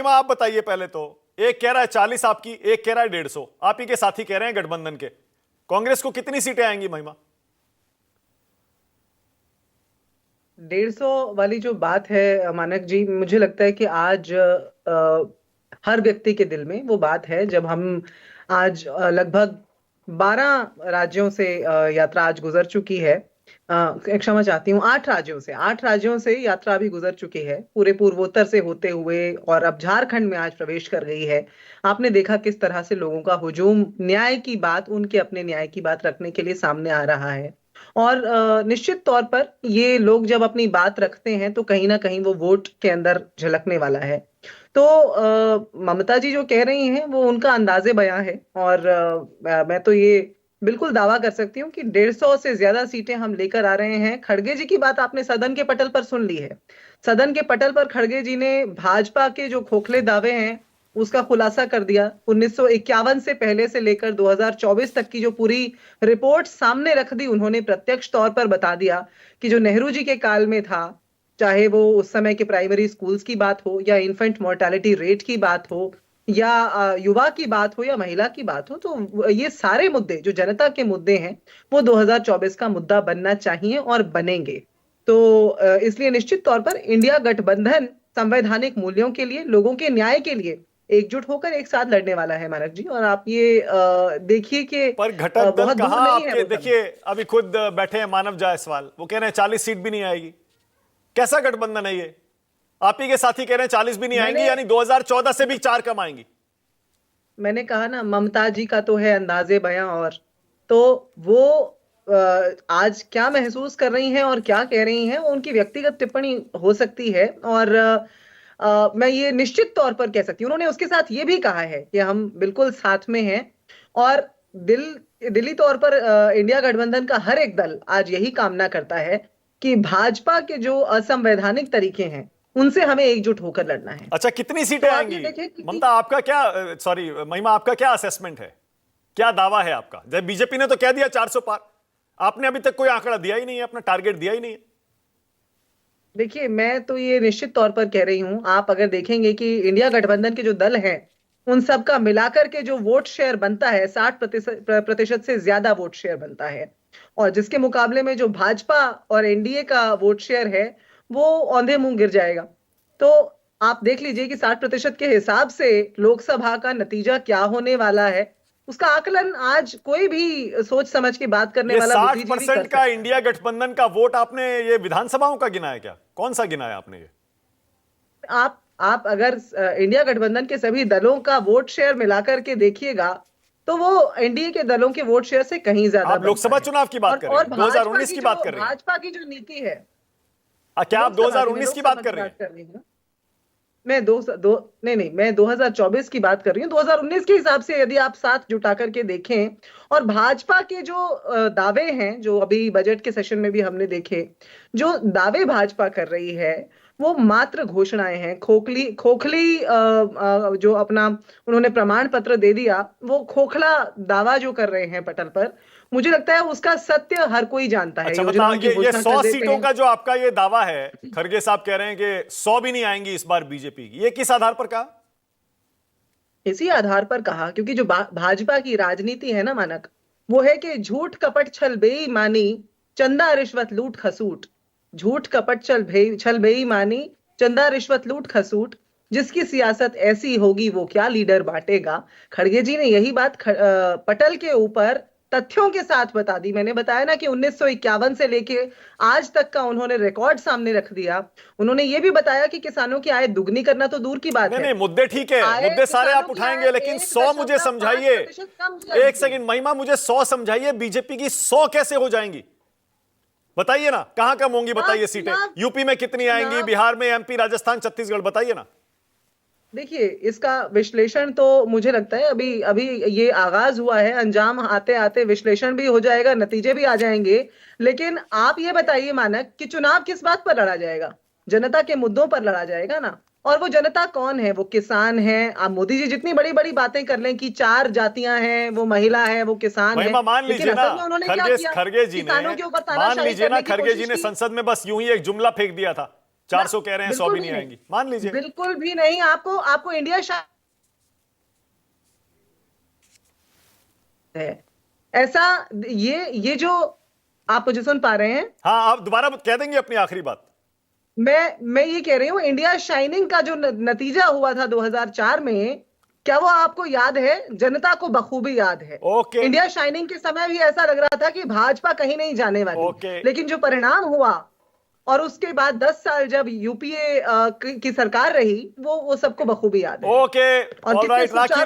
महिमा आप बताइए पहले तो। एक कह रहा है 40 आपकी, एक कह रहा है 150, आप ही के साथी कह रहे हैं गठबंधन के। कांग्रेस को कितनी सीटें आएंगी महिमा? 150 वाली जो बात है मानक जी, मुझे लगता है कि आज हर व्यक्ति के दिल में वो बात है। जब हम आज लगभग 12 राज्यों से यात्रा आज गुजर चुकी है। क्षमा चाहती हूँ, 8 राज्यों से यात्रा अभी गुजर चुकी है, पूरे पूर्वोत्तर से होते हुए, और अब झारखंड में आज प्रवेश कर गई है। आपने देखा किस तरह से लोगों का हुजूम न्याय की बात, उनके अपने न्याय की बात रखने के लिए सामने आ रहा है। और निश्चित तौर पर ये लोग जब अपनी बात रखते हैं तो कहीं ना कहीं वो वोट के अंदर झलकने वाला है। तो ममता जी जो कह रही हैं वो उनका अंदाजे बयां है, और मैं तो ये बिल्कुल दावा कर सकती हूँ कि 150 से ज्यादा सीटें हम लेकर आ रहे हैं। खड़गे जी की बात आपने सदन के पटल पर सुन ली है। सदन के पटल पर खड़गे जी ने भाजपा के जो खोखले दावे हैं उसका खुलासा कर दिया। 1951 से पहले से लेकर 2024 तक की जो पूरी रिपोर्ट सामने रख दी उन्होंने, प्रत्यक्ष तौर पर बता दिया कि जो नेहरू जी के काल में था, चाहे वो उस समय के प्राइमरी स्कूल्स की बात हो, या इन्फेंट मोर्टेलिटी रेट की बात हो, या युवा की बात हो, या महिला की बात हो, तो ये सारे मुद्दे जो जनता के मुद्दे हैं वो 2024 का मुद्दा बनना चाहिए और बनेंगे। तो इसलिए निश्चित तौर पर इंडिया गठबंधन संवैधानिक मूल्यों के लिए, लोगों के न्याय के लिए एकजुट होकर एक साथ लड़ने वाला है मानक जी। और आप ये देखिए कि पर घटक दल बहुत दूर कहां नहीं है आपके? वो समय। देखिए अभी खुद बैठे हैं मानव जायसवाल, वो कह रहे हैं 40 सीट भी नहीं आएगी। कैसा गठबंधन है ये? आप ही के साथी कह रहे हैं 40 भी नहीं आएंगी, मैंने यानी 2014 से भी 4 कम आएंगी। मैंने कहा ना, ममता जी का तो है अंदाजे बयां, और तो वो आज क्या महसूस कर रही हैं और क्या कह रही हैं वो उनकी व्यक्तिगत टिप्पणी हो सकती है। और मैं ये निश्चित तौर पर कह सकती हूँ, उन्होंने उसके साथ ये भी कहा है कि हम बिल्कुल साथ में हैं। और दिल दिली तौर पर इंडिया गठबंधन का हर एक दल आज यही कामना करता है कि भाजपा के जो असंवैधानिक तरीके हैं उनसे हमें एकजुट होकर लड़ना है। अच्छा, कितनी सीटें तो आप ये आएंगी? देखिए कि ममता आपका क्या, सॉरी महिमा, आपका क्या असेसमेंट है? क्या दावा है आपका? जब बीजेपी ने तो कह दिया 400 पार, आपने अभी तक कोई आंकड़ा दिया ही नहीं है, अपना टारगेट दिया ही नहीं है। देखिए, मैं तो ये निश्चित तौर पर कह रही हूं, आप अगर देखेंगे कि इंडिया गठबंधन के जो दल हैं उन सब का मिलाकर के जो वोट शेयर बनता है, 60% से ज्यादा वोट शेयर बनता है। और जिसके मुकाबले में जो भाजपा और एनडीए का वोट शेयर है वो औंधे मुंह गिर जाएगा। तो आप देख लीजिए कि 60% के हिसाब से लोकसभा का नतीजा क्या होने वाला है। उसका आकलन आज कोई भी सोच समझ के बात करने ये वाला बुद्धिजीवी कर 60% का सकता है। इंडिया गठबंधन का वोट आपने ये विधानसभाओं का गिना है क्या? कौन सा गिना है आपने ये? आप अगर इंडिया गठबंधन के सभी दलों का वोट शेयर मिलाकर के देखिएगा तो वो एनडीए के दलों के वोट शेयर से कहीं ज्यादा आप बनता लोकसभा है। चुनाव की बात कर रहे और हैं, 2019 की बात कर रही हैं? भाजपा की जो नीति है, क्या आप 2019 की बात कर रही हैं? बात कर रही हूँ। मैं दो नहीं नहीं, मैं 2024 की बात कर रही हूँ। 2019 के हिसाब से यदि आप साथ जुटा करके देखें, और भाजपा के जो दावे हैं, जो अभी बजट के सेशन में भी हमने देखे, जो दावे भाजपा कर रही है वो मात्र घोषणाएं हैं, खोखली खोखली जो अपना उन्होंने प्रमाण पत्र दे दिया, वो खोखला दावा जो कर रहे हैं पटल पर, मुझे लगता है उसका सत्य हर कोई जानता है। अच्छा बताओ, योजनाओं की ये घोषणा 100 कर देते सीटों हैं। का जो आपका ये दावा है, खरगे साहब कह रहे हैं कि 100 भी नहीं आएंगी इस बार बीजेपी की, ये किस आधार पर कहा? इसी आधार पर कहा क्योंकि जो भाजपा की राजनीति है ना मानक, वो है कि झूठ कपट छल बेईमानी, चंदा रिश्वत लूट खसूट। झूठ कपट छल बेईमानी, चंदा रिश्वत लूट खसूट, जिसकी सियासत ऐसी होगी वो क्या लीडर बांटेगा। खड़गे जी ने यही बात पटल के ऊपर तथ्यों के साथ बता दी। मैंने बताया ना कि 1951 से लेके आज तक का उन्होंने रिकॉर्ड सामने रख दिया। उन्होंने ये भी बताया कि किसानों की आय दुगनी करना तो दूर की बात नहीं है, नहीं, मुद्दे ठीक है, आय मुद्दे सारे किसानों आप की आय उठाएंगे, लेकिन एक 100 मुझे दशमलव पांच समझाइए। प्रतिशत कम कर एक दी। सेकंड महिमा, मुझे 100 समझाइए, बीजेपी की 100 कैसे हो जाएंगी? बताइए ना, कहां कम होंगी? बताइए सीटें, चुनाव यूपी में कितनी आएंगी, चुनाव बिहार में, एमपी, राजस्थान, छत्तीसगढ़, बताइए ना। देखिए, इसका विश्लेषण तो मुझे लगता है अभी अभी ये आगाज हुआ है, अंजाम आते आते विश्लेषण भी हो जाएगा, नतीजे भी आ जाएंगे। लेकिन आप ये बताइए मानक कि चुनाव किस बात पर लड़ा जाएगा? जनता के मुद्दों पर लड़ा जाएगा ना। और वो जनता कौन है? वो किसान है। आप मोदी जी जितनी बड़ी बड़ी बातें कर लें कि 4 जातियां हैं, वो महिला है, वो किसान है, महिमा मान लेकिन लीजिए ना, असल में उन्होंने क्या खरगे किया? खरगे जी ने, किसानों के ऊपर मान तानाशाही लीजिए ना, करने की खरगे जी कोशिश ने की। संसद में बस यूं ही एक जुमला फेंक दिया था, 400 कह रहे हैं, 100 बिल्कुल भी नहीं आएंगी, मान लीजिए। बिल्कुल भी नहीं। आपको इंडिया है ऐसा, ये जो आप मुझे सुन पा रहे हैं? हाँ, आप दोबारा कह देंगे अपनी आखिरी बात। मैं ये कह रही हूं, इंडिया शाइनिंग का जो नतीजा हुआ था 2004 में, क्या वो आपको याद है? जनता को बखूबी याद है। ओके। इंडिया शाइनिंग के समय भी ऐसा लग रहा था कि भाजपा कहीं नहीं जाने वाली। ओके। लेकिन जो परिणाम हुआ, और उसके बाद 10 साल जब यूपीए की सरकार रही, वो सबको बखूबी याद है। ओके, और कितने ऑलराइट, राखी। सुचारू